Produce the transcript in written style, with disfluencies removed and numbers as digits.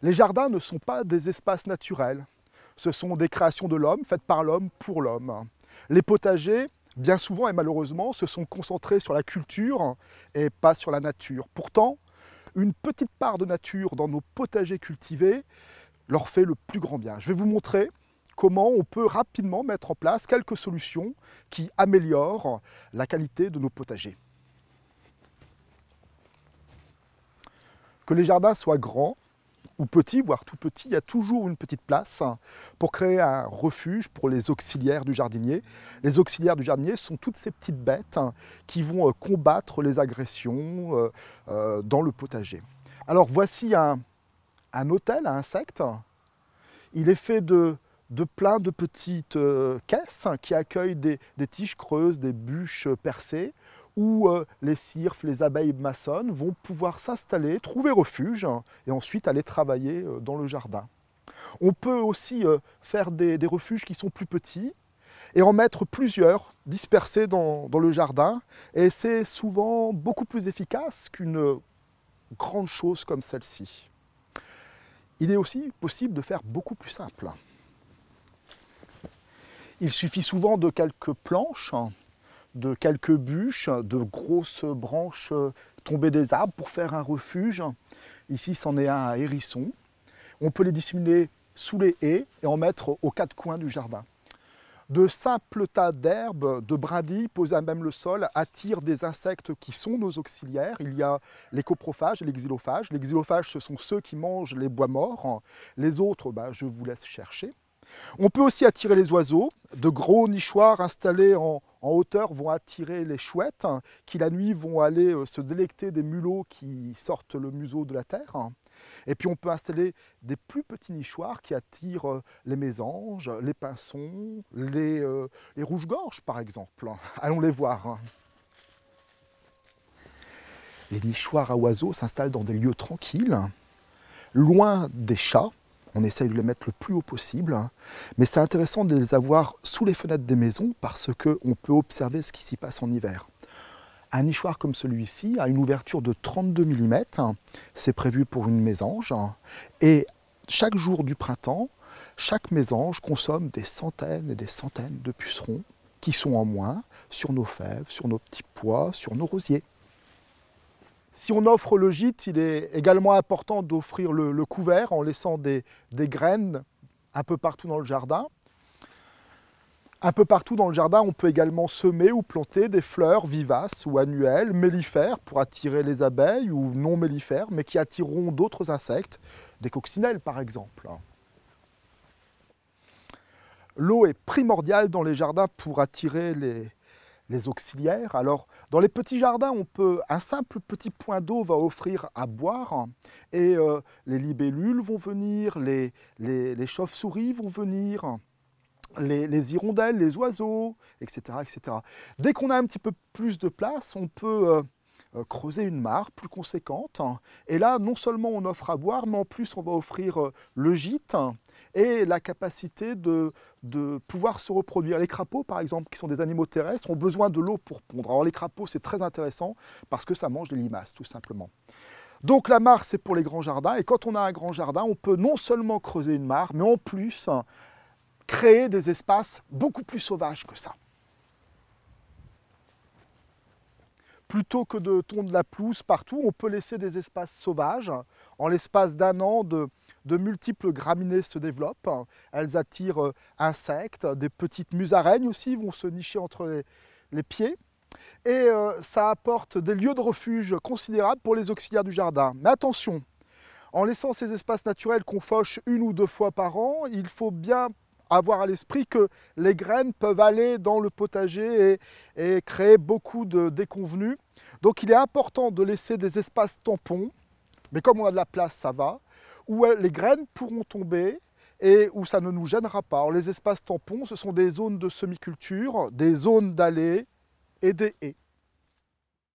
Les jardins ne sont pas des espaces naturels. Ce sont des créations de l'homme, faites par l'homme pour l'homme. Les potagers, bien souvent et malheureusement, se sont concentrés sur la culture et pas sur la nature. Pourtant, une petite part de nature dans nos potagers cultivés leur fait le plus grand bien. Je vais vous montrer comment on peut rapidement mettre en place quelques solutions qui améliorent la qualité de nos potagers. Que les jardins soient grands ou petits, voire tout petits, il y a toujours une petite place pour créer un refuge pour les auxiliaires du jardinier. Les auxiliaires du jardinier sont toutes ces petites bêtes qui vont combattre les agressions dans le potager. Alors voici un hôtel à insectes. Il est fait de plein de petites caisses qui accueillent des tiges creuses, des bûches percées, où les cirfes, les abeilles maçonnes vont pouvoir s'installer, trouver refuge et ensuite aller travailler dans le jardin. On peut aussi faire des refuges qui sont plus petits et en mettre plusieurs dispersés dans le jardin, et c'est souvent beaucoup plus efficace qu'une grande chose comme celle-ci. Il est aussi possible de faire beaucoup plus simple. Il suffit souvent de quelques planches, de quelques bûches, de grosses branches tombées des arbres pour faire un refuge. Ici, c'en est un à hérisson. On peut les dissimuler sous les haies et en mettre aux quatre coins du jardin. De simples tas d'herbes, de brindilles posées à même le sol attirent des insectes qui sont nos auxiliaires. Il y a les coprophages et les xylophages. Les xylophages, ce sont ceux qui mangent les bois morts. Les autres, je vous laisse chercher. On peut aussi attirer les oiseaux. De gros nichoirs installés en hauteur vont attirer les chouettes qui la nuit vont aller se délecter des mulots qui sortent le museau de la terre. Et puis on peut installer des plus petits nichoirs qui attirent les mésanges, les pinsons, les rouges-gorges par exemple. Allons les voir. Les nichoirs à oiseaux s'installent dans des lieux tranquilles, loin des chats. On essaye de les mettre le plus haut possible, mais c'est intéressant de les avoir sous les fenêtres des maisons parce qu'on peut observer ce qui s'y passe en hiver. Un nichoir comme celui-ci a une ouverture de 32 mm, c'est prévu pour une mésange, et chaque jour du printemps, chaque mésange consomme des centaines et des centaines de pucerons qui sont en moins sur nos fèves, sur nos petits pois, sur nos rosiers. Si on offre le gîte, il est également important d'offrir le couvert en laissant des graines un peu partout dans le jardin. Un peu partout dans le jardin, on peut également semer ou planter des fleurs vivaces ou annuelles, mellifères pour attirer les abeilles ou non mellifères, mais qui attireront d'autres insectes, des coccinelles par exemple. L'eau est primordiale dans les jardins pour attirer les auxiliaires. Alors, dans les petits jardins, un simple petit point d'eau va offrir à boire et les libellules vont venir, les chauves-souris vont venir, les hirondelles, les oiseaux, etc., etc. Dès qu'on a un petit peu plus de place, on peut creuser une mare plus conséquente. Et là, non seulement on offre à boire, mais en plus on va offrir le gîte et la capacité de pouvoir se reproduire. Les crapauds, par exemple, qui sont des animaux terrestres, ont besoin de l'eau pour pondre. Alors les crapauds, c'est très intéressant parce que ça mange des limaces, tout simplement. Donc la mare, c'est pour les grands jardins. Et quand on a un grand jardin, on peut non seulement creuser une mare, mais en plus créer des espaces beaucoup plus sauvages que ça. Plutôt que de tondre la pelouse partout, on peut laisser des espaces sauvages. En l'espace d'un an, de multiples graminées se développent. Elles attirent insectes, des petites musaraignes aussi vont se nicher entre les pieds. Et ça apporte des lieux de refuge considérables pour les auxiliaires du jardin. Mais attention, en laissant ces espaces naturels qu'on fauche 1 ou 2 fois par an, il faut bien avoir à l'esprit que les graines peuvent aller dans le potager et créer beaucoup de déconvenues. Donc il est important de laisser des espaces tampons, mais comme on a de la place, ça va, où les graines pourront tomber et où ça ne nous gênera pas. Alors, les espaces tampons, ce sont des zones de semi-culture, des zones d'allées et des haies.